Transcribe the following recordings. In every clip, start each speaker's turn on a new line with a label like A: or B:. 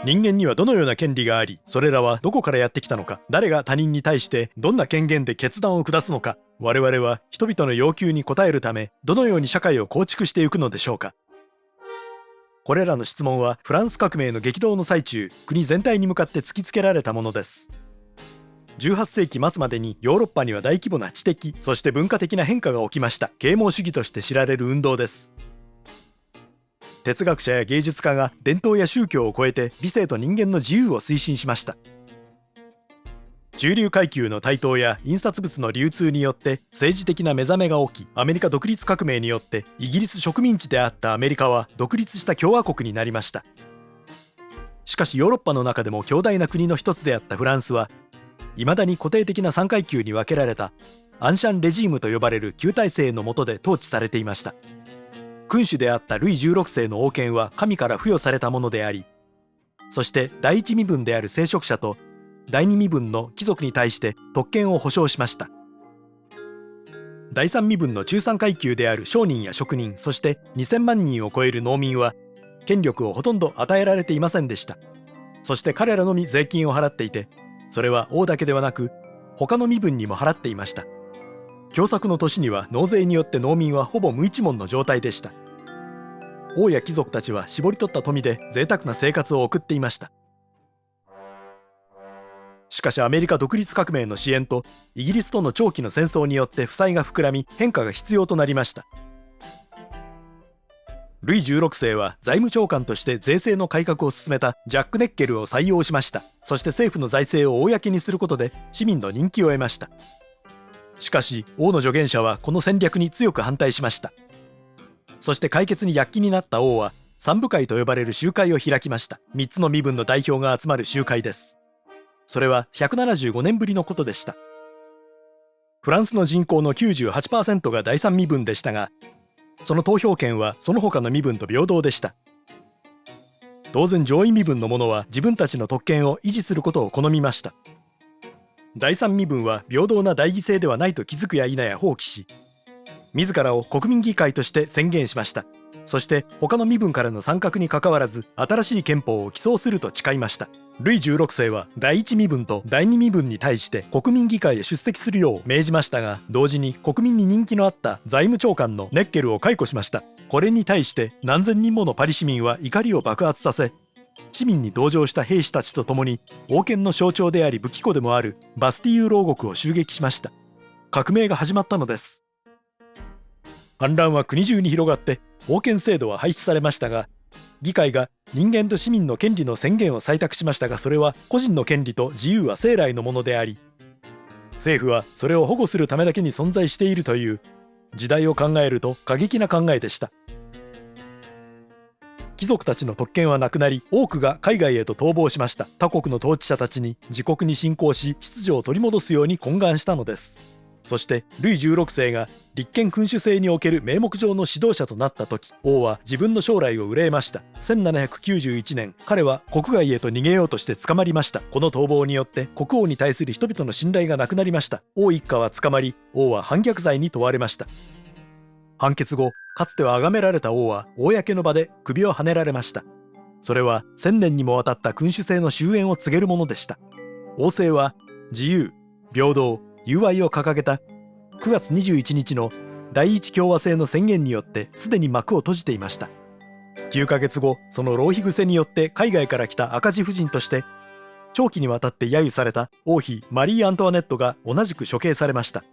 A: 人間にはどのような権利があり、それらはどこからやってきたのか、誰が他人に対してどんな権限で決断を下すのか、我々は人々の要求に応えるためどのように社会を構築していくのでしょうか。これらの質問はフランス革命の激動の最中、国全体に向かって突きつけられたものです。18世紀末までにヨーロッパには大規模な知的、そして文化的な変化が起きました。啓蒙主義として知られる運動です。哲学者や芸術家が伝統や宗教を超えて理性と人間の自由を推進しました。中流階級の台頭や印刷物の流通によって政治的な目覚めが起き、アメリカ独立革命によってイギリス植民地であったアメリカは独立した共和国になりました。しかしヨーロッパの中でも強大な国の一つであったフランスは、未だに固定的な3階級に分けられたアンシャンレジームと呼ばれる旧体制の下で統治されていました。君主であったルイ16世の王権は神から付与されたものであり、そして第一身分である聖職者と第二身分の貴族に対して特権を保障しました。第三身分の中産階級である商人や職人、そして2000万人を超える農民は権力をほとんど与えられていませんでした。そして彼らのみ税金を払っていて、それは王だけではなく他の身分にも払っていました。凶作の年には納税によって農民はほぼ無一文の状態でした。王や貴族たちは絞り取った富で贅沢な生活を送っていました。しかしアメリカ独立革命の支援とイギリスとの長期の戦争によって負債が膨らみ、変化が必要となりました。ルイ16世は財務長官として税制の改革を進めたジャック・ネッケルを採用しました。そして政府の財政を公にすることで市民の人気を得ました。しかし王の助言者はこの戦略に強く反対しました。そして解決に躍起になった王は三部会と呼ばれる集会を開きました。3つの身分の代表が集まる集会です。それは175年ぶりのことでした。フランスの人口の 98% が第三身分でしたが、その投票権はその他の身分と平等でした。当然上位身分の者は自分たちの特権を維持することを好みました。第三身分は平等な代議制ではないと気づくや否や放棄し、自らを国民議会として宣言しました。そして他の身分からの参画にかかわらず新しい憲法を起草すると誓いました。ルイ16世は第一身分と第二身分に対して国民議会へ出席するよう命じましたが、同時に国民に人気のあった財務長官のネッケルを解雇しました。これに対して何千人ものパリ市民は怒りを爆発させ、市民に同情した兵士たちと共に王権の象徴であり武器庫でもあるバスティーユ牢獄を襲撃しました。革命が始まったのです。反乱は国中に広がって王権制度は廃止されましたが、議会が人間と市民の権利の宣言を採択しましたが、それは個人の権利と自由は生来のものであり、政府はそれを保護するためだけに存在しているという時代を考えると過激な考えでした。貴族たちの特権はなくなり、多くが海外へと逃亡しました。他国の統治者たちに自国に侵攻し秩序を取り戻すように懇願したのです。そしてルイ16世が立憲君主制における名目上の指導者となった時、王は自分の将来を憂えました。1791年、彼は国外へと逃げようとして捕まりました。この逃亡によって国王に対する人々の信頼がなくなりました。王一家は捕まり、王は反逆罪に問われました。判決後、かつては崇められた王は公の場で首をはねられました。それは1000年にもわたった君主制の終焉を告げるものでした。王政は自由、平等、友愛を掲げた9月21日の第一共和制の宣言によってすでに幕を閉じていました。9ヶ月後、その浪費癖によって海外から来た赤字婦人として長期にわたって揶揄された王妃マリー・アントワネットが同じく処刑されました。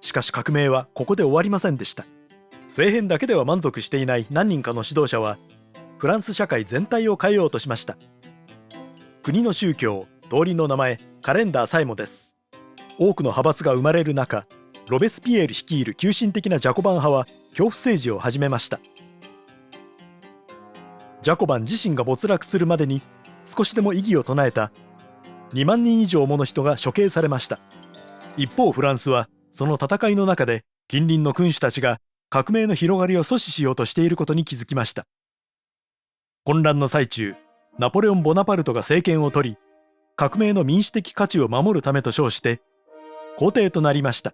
A: しかし革命はここで終わりませんでした。政変だけでは満足していない何人かの指導者はフランス社会全体を変えようとしました。国の宗教、通りの名前、カレンダーさえもです。多くの派閥が生まれる中、ロベスピエール率いる急進的なジャコバン派は恐怖政治を始めました。ジャコバン自身が没落するまでに少しでも異議を唱えた2万人以上もの人が処刑されました。一方フランスはその戦いの中で近隣の君主たちが革命の広がりを阻止しようとしていることに気づきました。混乱の最中、ナポレオン・ボナパルトが政権を取り、革命の民主的価値を守るためと称して皇帝となりました。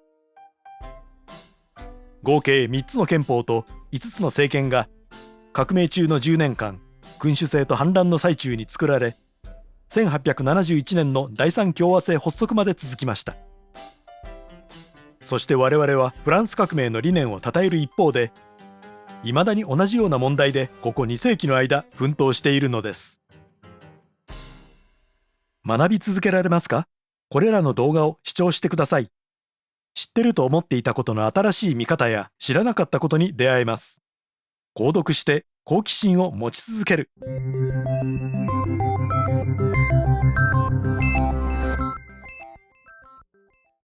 A: 合計3つの憲法と5つの政権が革命中の10年間君主制と反乱の最中に作られ、1871年の第三共和制発足まで続きました。そして我々はフランス革命の理念を称える一方で、未だに同じような問題でここ2世紀の間奮闘しているのです。学び続けられますか？これらの動画を視聴してください。知ってると思っていたことの新しい見方や知らなかったことに出会えます。購読して好奇心を持ち続ける。